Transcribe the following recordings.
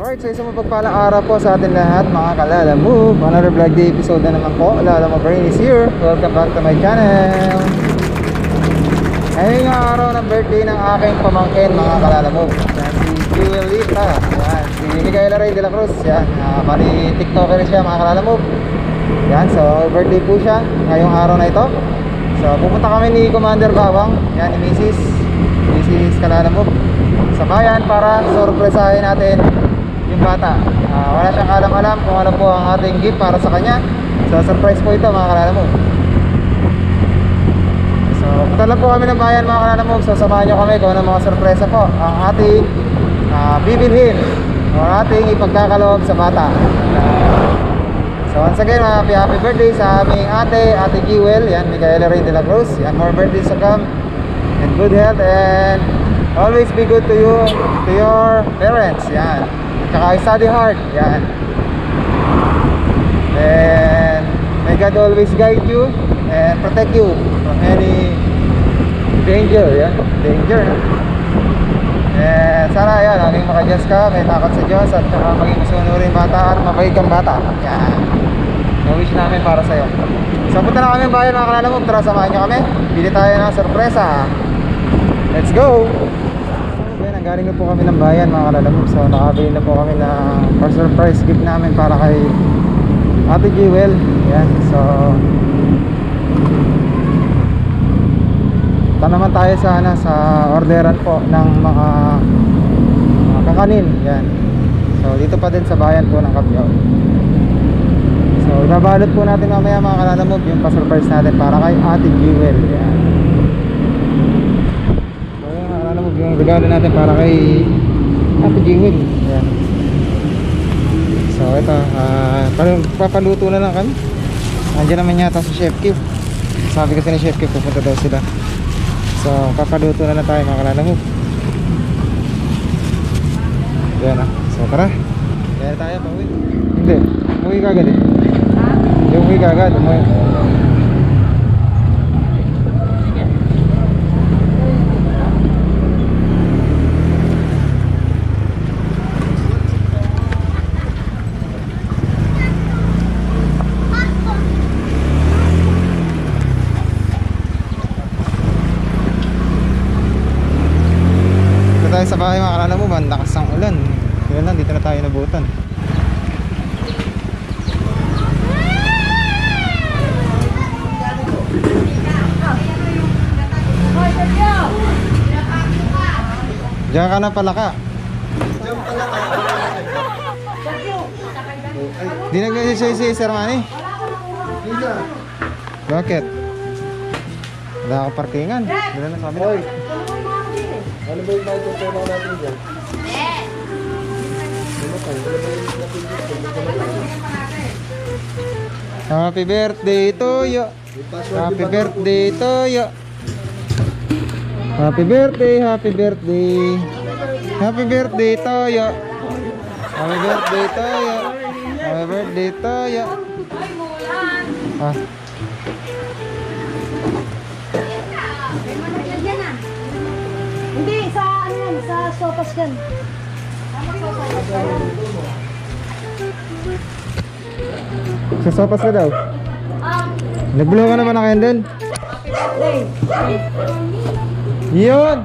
Alright, so isang mapagpalang araw po sa atin lahat mga kalala move. Another vlog day episode na naman po. Lala mo Brain is here. Welcome back to my channel. Ngayon nga araw ng birthday ng aking pamangkin mga kalala move. Yan, si Jewelita. Yan, si Micaela Rey de la Cruz. Yan, bali tiktoker siya mga kalala move. Yan, so birthday po siya ngayong araw na ito. So pupunta kami ni Commander Bawang. Yan, ni Mrs. Kalala move sa bayan para sorpresahin natin yung bata. Wala siyang alam-alam kung ano po ang ating gift para sa kanya. So surprise po ito mga kalala mo. So punta lang po kami ng bayan mga kalala mo. So samahan nyo kami kung ano mga sorpresa po ang ating bibilhin o ating ipagkakaloob sa bata. So once again happy birthday sa aming ate Jewel. Yan, Micaela Rey de la Cruz. Yan, more birthdays to come and good health and always be good to you, to your parents. Yan, tsaka study hard. Yan. And may God always guide you and protect you from any danger. Yan, danger, no? And sana yan, maging maka-Diyos ka, may takot sa Diyos, at saka maging masunurin bata at mabait kang bata. Yan, na-wish namin para sa'yo. So punta na kami bayan mga kalala mo. Tara, samahan nyo kami. Bili tayo ng sorpresa. Let's go! Galing na po kami ng bayan mga kalalabog. So nakabili na po kami ng surprise gift namin para kay Ate Jewel. Yan. So naman tayo sa orderan po ng mga kakanin. Yan. So dito pa din sa bayan po ng Cabiao. So ibabalot po natin mamaya mga kalalabog yung pa-surprise natin para kay Ate Jewel. Yan. Yung regalo natin para kay Ate Jewel. Ayan. So ito, papaluto na lang kami. Andiyan naman yata si Chef Q. Sabi kasi ni Chef Q pupunta daw sila. So papaluto na lang tayo mga kalala mo. Ayan, so tara. Kaya tayo pauwi. Hindi, umuwi ka agad eh. Hindi umuwi ka agad. Umuwi. Sa bahay mga kalala mo, bandakas ang ulan. Kaya lang, dito na tayo nabutan. Diyan ka na pala ka. Di nag-message si Sir Manny? Bakit? Wala akong parkingan. Dala na sabi na. Ano ba yung naitutulong natin dyan? Happy birthday to you. Happy birthday to you. Happy birthday, happy birthday. Happy birthday to you. Happy birthday to you. Happy birthday to you. Hindi, sa ano yan, sa sopas yan. Sa sopas ka daw. Nag-blow ka naman na kayo doon. Yun!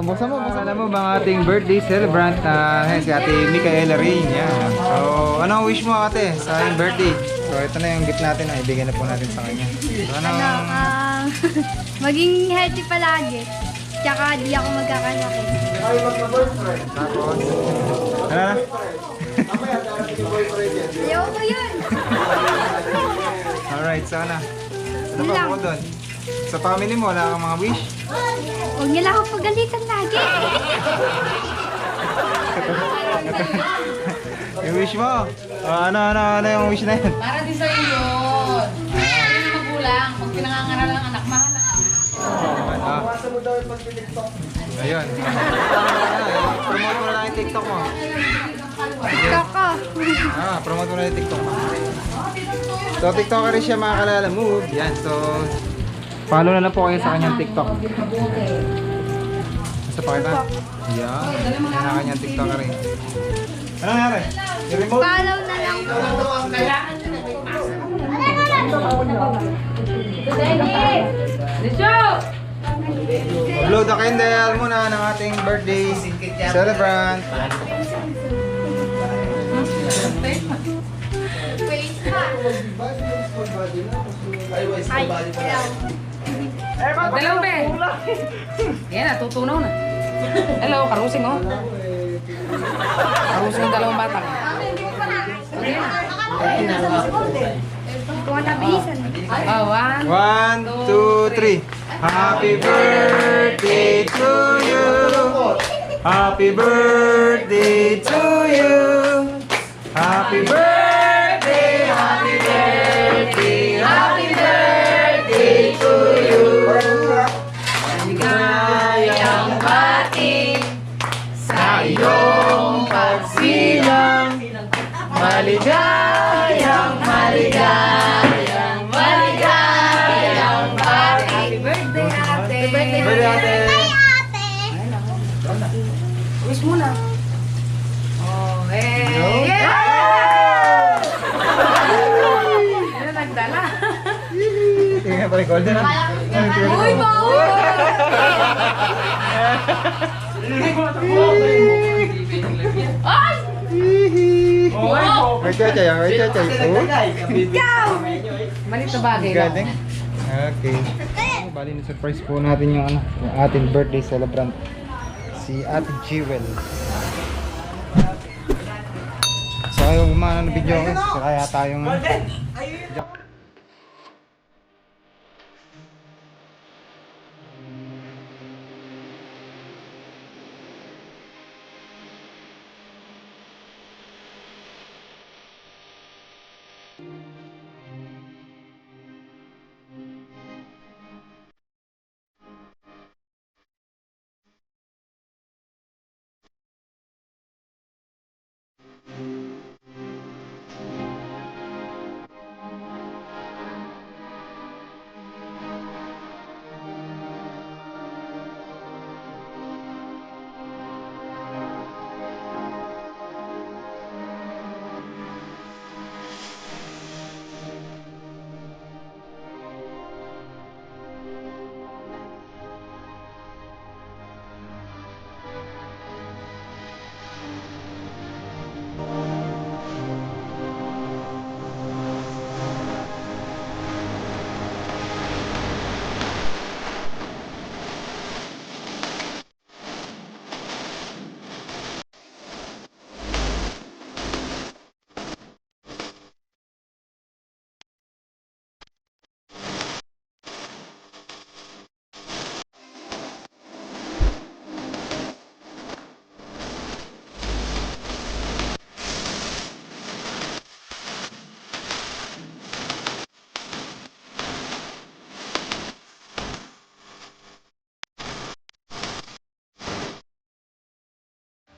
Buksan mo. Alam mo ba ang ating birthday celebrant na si Ate Micaela Rey. Yan. So, anong wish mo ate sa ating birthday? So, ito na yung gift natin na ibigay na po natin sa kanya. So, Maging healthy palagi. Tsaka di ako magkakasakit. Ay, magka-boyfriend. Tapos, ano na? Ayaw ko yun. Alright, sana. Ano pa Lang. po doon? Sa family mo, wala kang mga wish? Huwag nila ako pagalitan lagi. Yung wish mo? Ano yung wish na yun? Para din sa'yo yun. Para yung magulang, pag pinangangaral ng anak, mahal ang anak. Ayun. Promote mo na lang yung TikTok mo. Kaka. Promote mo na yung TikTok mo. So, TikToker rin siya mga kalala move. Yan, so follow na lang po kayo sa kanyang TikTok. Basta pakita. Yan. Yan ang kanyang TikToker rin. Ano nangyari? Yung remote? Follow na lang po. Blow the candle muna ng ating birthday celebrant. Wait pa. Ay, Dalaw be. Yan, natutunaw na. Hello, karusing oh. Karusing yung dalawang batang. Kung nabilisan. One. 1, 2, 3. Happy birthday to you. Happy birthday to you. Happy birthday, happy birthday, happy birthday to you. Maligayang bati sa iyong pagsilang. Maligayang bati. Happy birthday, ate. Birthday ate. Wish muna. Oh, hey. Yeah! Ano nagdala? Tingnan pa record na. Uy, bawal! Ay! May chachay, may chachay. Oh. Malit na bagay lang. Galing. Okay. Bali na surprise po natin yung ano, yung ating birthday celebrant si Ate Jewel. So yung gumana ng video ko, so kaya tayong